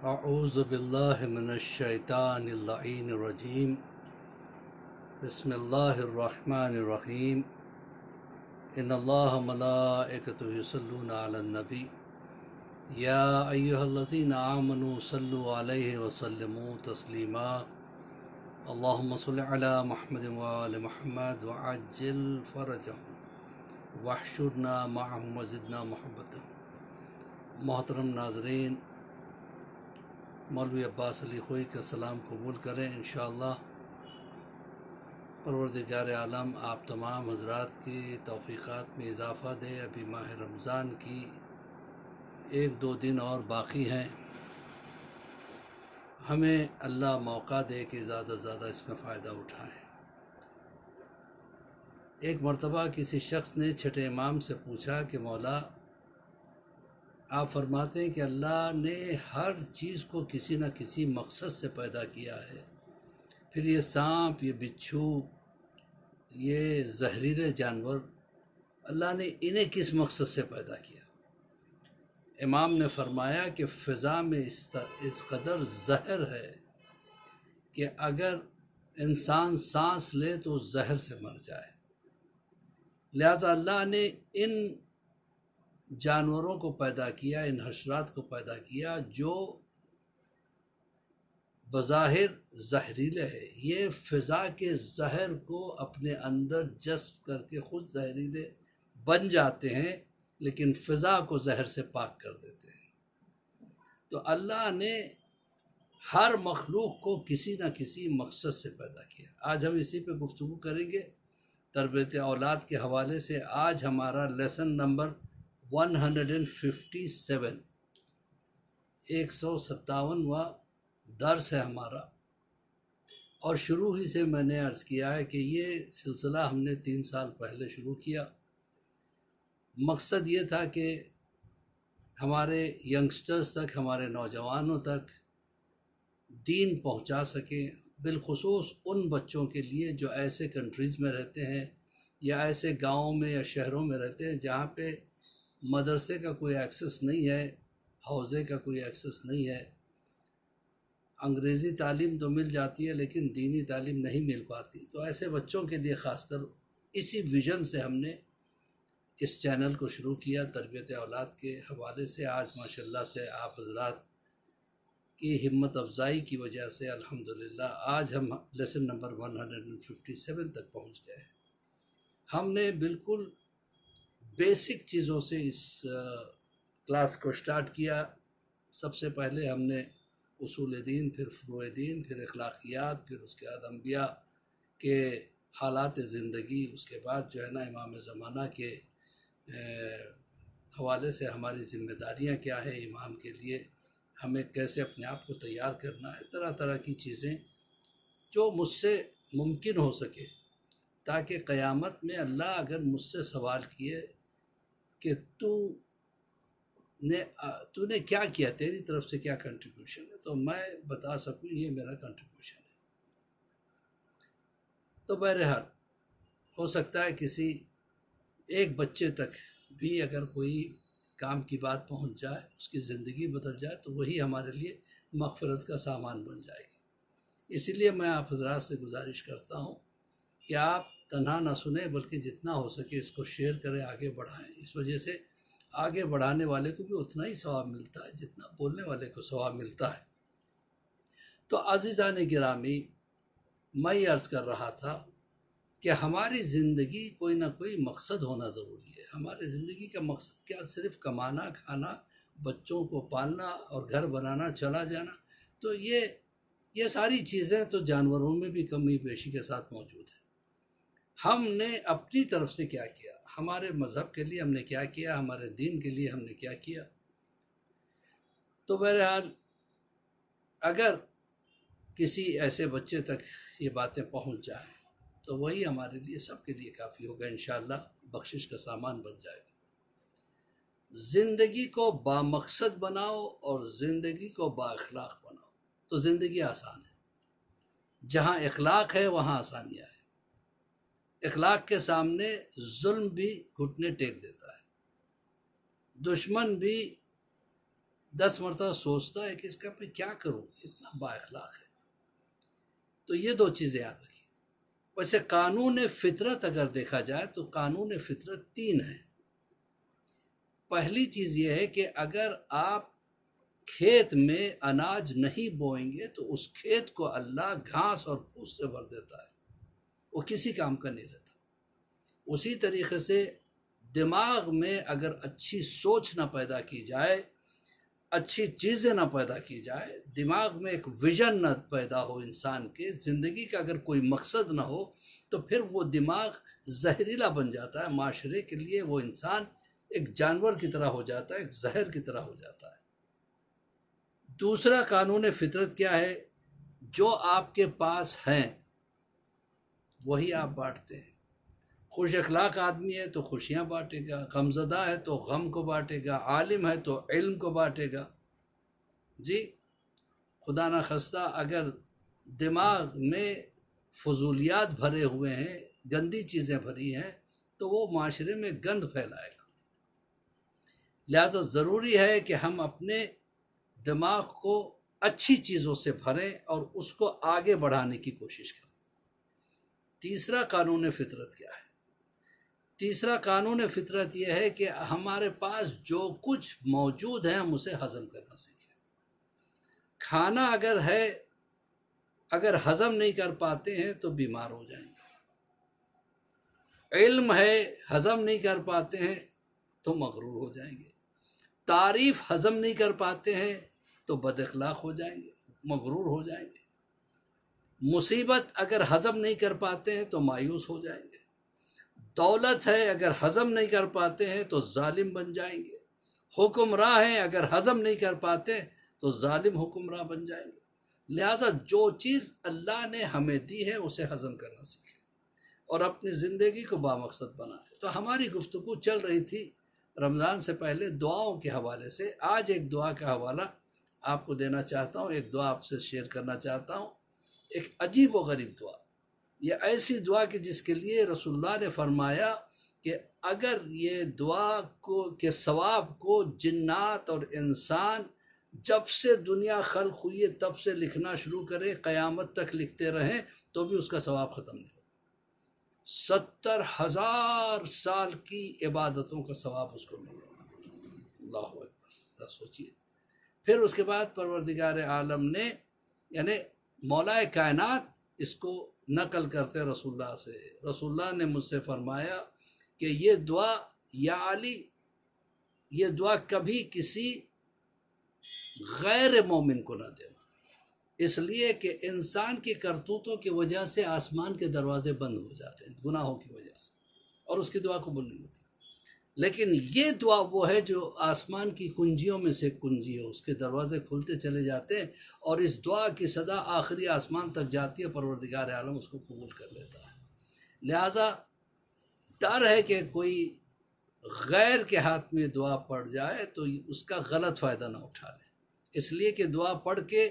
اعوذ باللہ من الشیطان اللعین الرجیم بسم اللہ الرحمن الرحیم ان اللہ ملائکتہ یصلون علی النبی یا ایہا الذین آمنوا صلوا علیہ وسلموا تسلیما اللہم صل علی محمد وآل محمد وعجل فرجہم واحشرنا معہم وزدنا محبتہم۔ محترم ناظرین، مولوی عباس علی خوئی کا سلام قبول کریں انشاءاللہ۔ پروردگار عالم آپ تمام حضرات کی توفیقات میں اضافہ دے۔ ابھی ماہ رمضان کی 1-2 دن اور باقی ہیں، ہمیں اللہ موقع دے کہ زیادہ سے زیادہ اس میں فائدہ اٹھائیں۔ ایک مرتبہ کسی شخص نے چھٹے امام سے پوچھا کہ مولا، آپ فرماتے ہیں کہ اللہ نے ہر چیز کو کسی نہ کسی مقصد سے پیدا کیا ہے، پھر یہ سانپ، یہ بچھو، یہ زہریلے جانور، اللہ نے انہیں کس مقصد سے پیدا کیا؟ امام نے فرمایا کہ فضا میں اس قدر زہر ہے کہ اگر انسان سانس لے تو زہر سے مر جائے، لہذا اللہ نے ان جانوروں کو پیدا کیا، ان حشرات کو پیدا کیا جو بظاہر زہریلے ہے، یہ فضا کے زہر کو اپنے اندر جذب کر کے خود زہریلے بن جاتے ہیں، لیکن فضا کو زہر سے پاک کر دیتے ہیں۔ تو اللہ نے ہر مخلوق کو کسی نہ کسی مقصد سے پیدا کیا۔ آج ہم اسی پہ گفتگو کریں گے تربیت اولاد کے حوالے سے۔ آج ہمارا لیسن نمبر 157، 157واں درس ہے ہمارا، اور شروع ہی سے میں نے عرض کیا ہے کہ یہ سلسلہ ہم نے 3 سال پہلے شروع کیا۔ مقصد یہ تھا کہ ہمارے ینگسٹرز تک، ہمارے نوجوانوں تک دین پہنچا سکیں، بالخصوص ان بچوں کے لیے جو ایسے کنٹریز میں رہتے ہیں یا ایسے گاؤں میں یا شہروں میں رہتے ہیں جہاں پہ مدرسے کا کوئی ایکسس نہیں ہے، حوزے کا کوئی ایکسس نہیں ہے، انگریزی تعلیم تو مل جاتی ہے لیکن دینی تعلیم نہیں مل پاتی۔ تو ایسے بچوں کے لیے خاص کر اسی ویژن سے ہم نے اس چینل کو شروع کیا تربیت اولاد کے حوالے سے۔ آج ماشاءاللہ سے آپ حضرات کی ہمت افزائی کی وجہ سے الحمدللہ آج ہم لیسن نمبر 157 تک پہنچ گئے ہیں۔ ہم نے بالکل بیسک چیزوں سے اس کلاس کو سٹارٹ کیا۔ سب سے پہلے ہم نے اصول دین، پھر فروع دین، پھر اخلاقیات، پھر اس کے بعد انبیاء کے حالات زندگی، اس کے بعد جو ہے نا امام زمانہ کے حوالے سے ہماری ذمہ داریاں کیا ہے امام کے لیے، ہمیں کیسے اپنے آپ کو تیار کرنا ہے، طرح طرح کی چیزیں جو مجھ سے ممکن ہو سکے، تاکہ قیامت میں اللہ اگر مجھ سے سوال کیے کہ تو نے کیا کیا، تیری طرف سے کیا کنٹریبیوشن ہے، تو میں بتا سکوں یہ میرا کنٹریبیوشن ہے۔ تو بہرحال ہو سکتا ہے کسی ایک بچے تک بھی اگر کوئی کام کی بات پہنچ جائے، اس کی زندگی بدل جائے، تو وہی ہمارے لیے مغفرت کا سامان بن جائے گی۔ اسی لیے میں آپ حضرات سے گزارش کرتا ہوں کہ آپ تنہا نہ سنیں بلکہ جتنا ہو سکے اس کو شیئر کریں، آگے بڑھائیں۔ اس وجہ سے آگے بڑھانے والے کو بھی اتنا ہی ثواب ملتا ہے جتنا بولنے والے کو ثواب ملتا ہے۔ تو عزیزان گرامی، میں یہ عرض کر رہا تھا کہ ہماری زندگی کوئی نہ کوئی مقصد ہونا ضروری ہے۔ ہماری زندگی کا مقصد کیا؟ صرف کمانا، کھانا، بچوں کو پالنا اور گھر بنانا، چلا جانا؟ تو یہ ساری چیزیں تو جانوروں میں بھی کمی بیشی کے ساتھ موجود ہیں۔ ہم نے اپنی طرف سے کیا کیا؟ ہمارے مذہب کے لیے ہم نے کیا کیا؟ ہمارے دین کے لیے ہم نے کیا کیا؟ تو بہرحال اگر کسی ایسے بچے تک یہ باتیں پہنچ جائیں تو وہی ہمارے لیے، سب کے لیے کافی ہوگا، انشاءاللہ بخشش کا سامان بن جائے گا۔ زندگی کو بامقصد بناؤ اور زندگی کو با اخلاق بناؤ تو زندگی آسان ہے۔ جہاں اخلاق ہے وہاں آسانیاں ہیں۔ اخلاق کے سامنے ظلم بھی گھٹنے ٹیک دیتا ہے، دشمن بھی 10 مرتبہ سوچتا ہے کہ اس کا میں کیا کروں، اتنا با اخلاق ہے۔ تو یہ دو چیزیں یاد رکھیے۔ ویسے قانون فطرت اگر دیکھا جائے تو قانون فطرت 3 ہے۔ پہلی چیز یہ ہے کہ اگر آپ کھیت میں اناج نہیں بوئیں گے تو اس کھیت کو اللہ گھاس اور پھوس سے بھر دیتا ہے، وہ کسی کام کا نہیں رہتا۔ اسی طریقے سے دماغ میں اگر اچھی سوچ نہ پیدا کی جائے، اچھی چیزیں نہ پیدا کی جائے، دماغ میں ایک ویژن نہ پیدا ہو انسان کے، زندگی کا اگر کوئی مقصد نہ ہو، تو پھر وہ دماغ زہریلا بن جاتا ہے، معاشرے کے لیے وہ انسان ایک جانور کی طرح ہو جاتا ہے، ایک زہر کی طرح ہو جاتا ہے۔ دوسرا قانون فطرت کیا ہے؟ جو آپ کے پاس ہیں وہی آپ بانٹتے ہیں۔ خوش اخلاق آدمی ہے تو خوشیاں بانٹے گا، غمزدہ ہے تو غم کو بانٹے گا، عالم ہے تو علم کو بانٹے گا۔ جی، خدا نخواستہ اگر دماغ میں فضولیات بھرے ہوئے ہیں، گندی چیزیں بھری ہیں، تو وہ معاشرے میں گند پھیلائے گا۔ لہذا ضروری ہے کہ ہم اپنے دماغ کو اچھی چیزوں سے بھریں اور اس کو آگے بڑھانے کی کوشش کریں۔ تیسرا قانون فطرت کیا ہے؟ تیسرا قانون فطرت یہ ہے کہ ہمارے پاس جو کچھ موجود ہے ہم اسے ہضم کرنا سیکھیں۔ کھانا اگر ہے، اگر ہضم نہیں کر پاتے ہیں تو بیمار ہو جائیں گے۔ علم ہے، ہضم نہیں کر پاتے ہیں تو مغرور ہو جائیں گے۔ تعریف ہضم نہیں کر پاتے ہیں تو بد اخلاق ہو جائیں گے، مغرور ہو جائیں گے۔ مصیبت اگر ہضم نہیں کر پاتے ہیں تو مایوس ہو جائیں گے۔ دولت ہے، اگر ہضم نہیں کر پاتے ہیں تو ظالم بن جائیں گے۔ حکمراں ہیں، اگر ہضم نہیں کر پاتے تو ظالم حکمراں بن جائیں گے۔ لہذا جو چیز اللہ نے ہمیں دی ہے اسے ہضم کرنا سیکھیں اور اپنی زندگی کو بامقصد بنائیں۔ تو ہماری گفتگو چل رہی تھی رمضان سے پہلے دعاؤں کے حوالے سے۔ آج ایک دعا کا حوالہ آپ کو دینا چاہتا ہوں، ایک دعا آپ سے شیئر کرنا چاہتا ہوں، ایک عجیب و غریب دعا۔ یہ ایسی دعا کہ جس کے لیے رسول اللہ نے فرمایا کہ اگر یہ دعا کے ثواب کو جنات اور انسان جب سے دنیا خلق ہوئی ہے تب سے لکھنا شروع کرے، قیامت تک لکھتے رہیں تو بھی اس کا ثواب ختم نہیں ہو۔ 70,000 سال کی عبادتوں کا ثواب اس کو ملے گا۔ اللہ اکبر، سوچیے۔ پھر اس کے بعد پروردگار عالم نے، یعنی مولا کائنات، اس کو نقل کرتے رسول اللہ سے، رسول اللہ نے مجھ سے فرمایا کہ یہ دعا یا علی، یہ دعا کبھی کسی غیر مومن کو نہ دینا، اس لیے کہ انسان کی کرتوتوں کی وجہ سے آسمان کے دروازے بند ہو جاتے ہیں، گناہوں کی وجہ سے، اور اس کی دعا قبول نہیں ہوتی۔ لیکن یہ دعا وہ ہے جو آسمان کی کنجیوں میں سے کنجی ہے، اس کے دروازے کھلتے چلے جاتے ہیں اور اس دعا کی صدا آخری آسمان تک جاتی ہے، پروردگار عالم اس کو قبول کر لیتا ہے۔ لہٰذا ڈر ہے کہ کوئی غیر کے ہاتھ میں دعا پڑ جائے تو اس کا غلط فائدہ نہ اٹھا لے، اس لیے کہ دعا پڑھ کے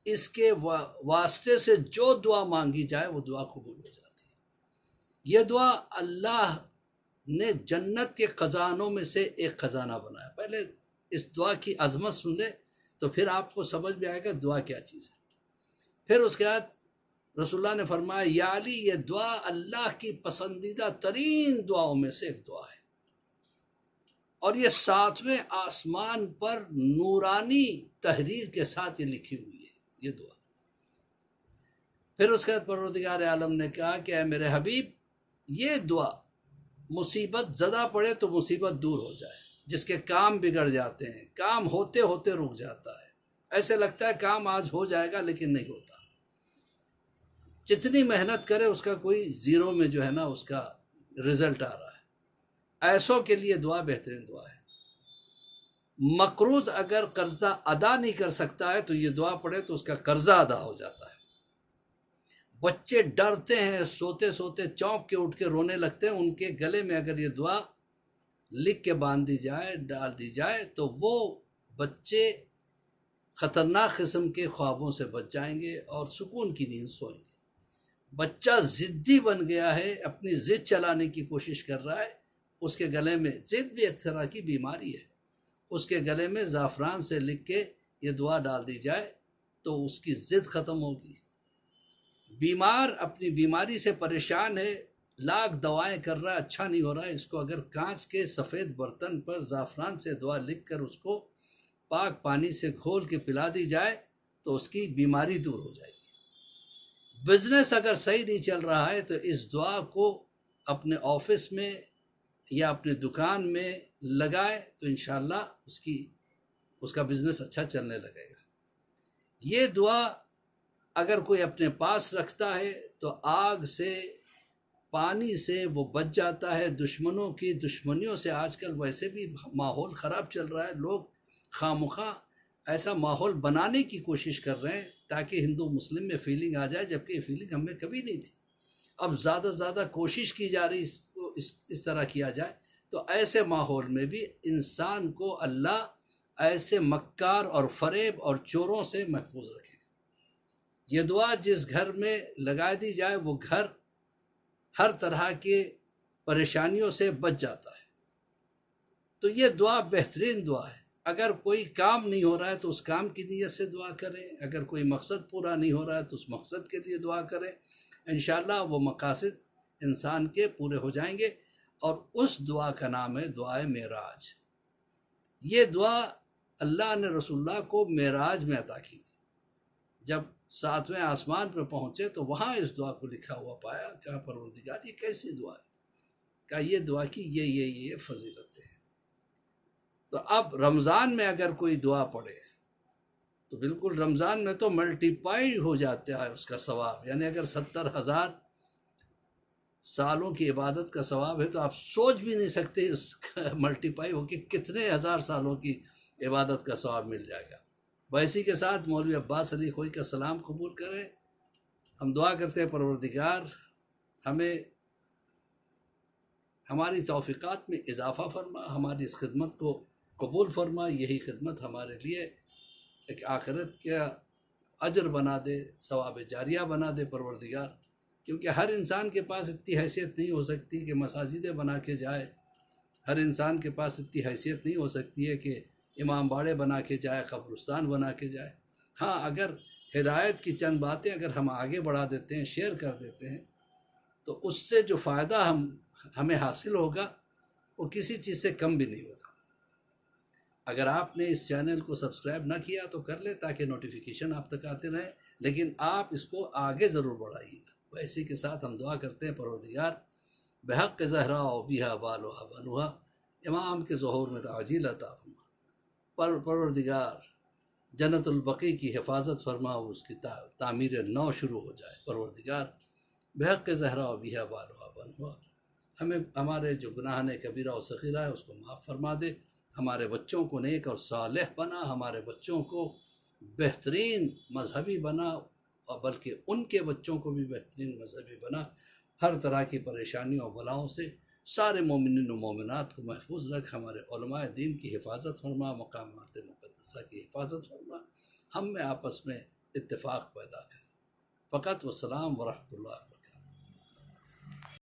اس کے واسطے سے جو دعا مانگی جائے وہ دعا قبول ہو جاتی ہے۔ یہ دعا اللہ نے جنت کے خزانوں میں سے ایک خزانہ بنایا۔ پہلے اس دعا کی عظمت سن لے تو پھر آپ کو سمجھ میں آئے گا دعا کیا چیز ہے۔ پھر اس کے بعد رسول اللہ نے فرمایا یا علی، یہ دعا اللہ کی پسندیدہ ترین دعاؤں میں سے ایک دعا ہے، اور یہ 7ویں آسمان پر نورانی تحریر کے ساتھ یہ لکھی ہوئی ہے یہ دعا۔ پھر اس کے بعد پروردگار عالم نے کہا کہ اے میرے حبیب، یہ دعا مصیبت زدہ پڑے تو مصیبت دور ہو جائے، جس کے کام بگڑ جاتے ہیں، کام ہوتے ہوتے رک جاتا ہے، ایسے لگتا ہے کام آج ہو جائے گا لیکن نہیں ہوتا، جتنی محنت کرے اس کا کوئی زیرو میں جو ہے نا اس کا رزلٹ آ رہا ہے، ایسوں کے لیے دعا بہترین دعا ہے۔ مقروض اگر قرضہ ادا نہیں کر سکتا ہے تو یہ دعا پڑھے تو اس کا قرضہ ادا ہو جاتا ہے۔ بچے ڈرتے ہیں، سوتے سوتے چونک کے اٹھ کے رونے لگتے ہیں، ان کے گلے میں اگر یہ دعا لکھ کے باندھ دی جائے، ڈال دی جائے تو وہ بچے خطرناک قسم کے خوابوں سے بچ جائیں گے اور سکون کی نیند سوئیں گے۔ بچہ ضدی بن گیا ہے، اپنی ضد چلانے کی کوشش کر رہا ہے، اس کے گلے میں ضد بھی ایک طرح کی بیماری ہے، اس کے گلے میں زعفران سے لکھ کے یہ دعا ڈال دی جائے تو اس کی ضد ختم ہوگی۔ بیمار اپنی بیماری سے پریشان ہے، لاکھ دوائیں کر رہا ہے، اچھا نہیں ہو رہا ہے، اس کو اگر کانچ کے سفید برتن پر زعفران سے دعا لکھ کر اس کو پاک پانی سے گھول کے پلا دی جائے تو اس کی بیماری دور ہو جائے گی۔ بزنس اگر صحیح نہیں چل رہا ہے تو اس دعا کو اپنے آفس میں یا اپنے دکان میں لگائے تو انشاءاللہ اس کا بزنس اچھا چلنے لگے گا۔ یہ دعا اگر کوئی اپنے پاس رکھتا ہے تو آگ سے، پانی سے وہ بچ جاتا ہے۔ دشمنوں کی دشمنیوں سے آج کل ویسے بھی ماحول خراب چل رہا ہے، لوگ خواہ ایسا ماحول بنانے کی کوشش کر رہے ہیں تاکہ ہندو مسلم میں فیلنگ آ جائے، جبکہ یہ فیلنگ ہم میں کبھی نہیں تھی۔ اب زیادہ سے زیادہ کوشش کی جا رہی اس طرح کیا جائے، تو ایسے ماحول میں بھی انسان کو اللہ ایسے مکار اور فریب اور چوروں سے محفوظ رکھے گا۔ یہ دعا جس گھر میں لگا دی جائے وہ گھر ہر طرح کے پریشانیوں سے بچ جاتا ہے۔ تو یہ دعا بہترین دعا ہے۔ اگر کوئی کام نہیں ہو رہا ہے تو اس کام کی نیت سے دعا کریں، اگر کوئی مقصد پورا نہیں ہو رہا ہے تو اس مقصد کے لیے دعا کریں، انشاءاللہ وہ مقاصد انسان کے پورے ہو جائیں گے۔ اور اس دعا کا نام ہے دعائے معراج۔ یہ دعا اللہ نے رسول اللہ کو معراج میں عطا کی تھی۔ جب 7ویں آسمان پر پہنچے تو وہاں اس دعا کو لکھا ہوا پایا، کہا پروردگار یہ کیسی دعا ہے؟ کہا یہ دعا کی یہ فضیلتیں ہیں۔ تو اب رمضان میں اگر کوئی دعا پڑھے تو بالکل رمضان میں تو ملٹیپائی ہو جاتا ہے اس کا ثواب، یعنی اگر 70,000 سالوں کی عبادت کا ثواب ہے تو آپ سوچ بھی نہیں سکتے اس کا ملٹیپائی ہو کے کتنے ہزار سالوں کی عبادت کا ثواب مل جائے گا۔ اسی کے ساتھ مولوی عباس علی خوئی کا سلام قبول کریں۔ ہم دعا کرتے ہیں پروردگار ہمیں ہماری توفیقات میں اضافہ فرما، ہماری اس خدمت کو قبول فرما، یہی خدمت ہمارے لیے ایک آخرت کا اجر بنا دے، ثواب جاریہ بنا دے پروردگار، کیونکہ ہر انسان کے پاس اتنی حیثیت نہیں ہو سکتی کہ مساجدیں بنا کے جائے، ہر انسان کے پاس اتنی حیثیت نہیں ہو سکتی ہے کہ امام باڑے بنا کے جائے، قبرستان بنا کے جائے۔ ہاں اگر ہدایت کی چند باتیں اگر ہم آگے بڑھا دیتے ہیں، شیئر کر دیتے ہیں، تو اس سے جو فائدہ ہمیں حاصل ہوگا وہ کسی چیز سے کم بھی نہیں ہوگا۔ اگر آپ نے اس چینل کو سبسکرائب نہ کیا تو کر لیں تاکہ نوٹیفیکیشن آپ تک آتے رہیں، لیکن آپ اس کو آگے ضرور بڑھائیے گا۔ اسی کے ساتھ ہم دعا کرتے ہیں پروردگار بحق زہرا و بیہا بالوہا بنوہا، امام کے ظہور میں تعجیل عطا فرما۔ پروردگار جنت البقیع کی حفاظت فرما، اس کی تعمیر نو شروع ہو جائے۔ پروردگار بحق زہرا و بیہا بالوہا بنوہا، ہمیں ہمارے جو گناہ کبیرہ و صغیرہ ہے اس کو معاف فرما دے، ہمارے بچوں کو نیک اور صالح بنا، ہمارے بچوں کو بہترین مذہبی بنا، اور بلکہ ان کے بچوں کو بھی بہترین مذہبی بنا۔ ہر طرح کی پریشانیوں اور بلاؤں سے سارے مومنین و مومنات کو محفوظ رکھ، ہمارے علماء دین کی حفاظت فرما، مقامات مقدسہ کی حفاظت فرما، ہم میں آپس میں اتفاق پیدا کریں۔ فقط والسلام ورحمۃ اللہ وبرکاتہ۔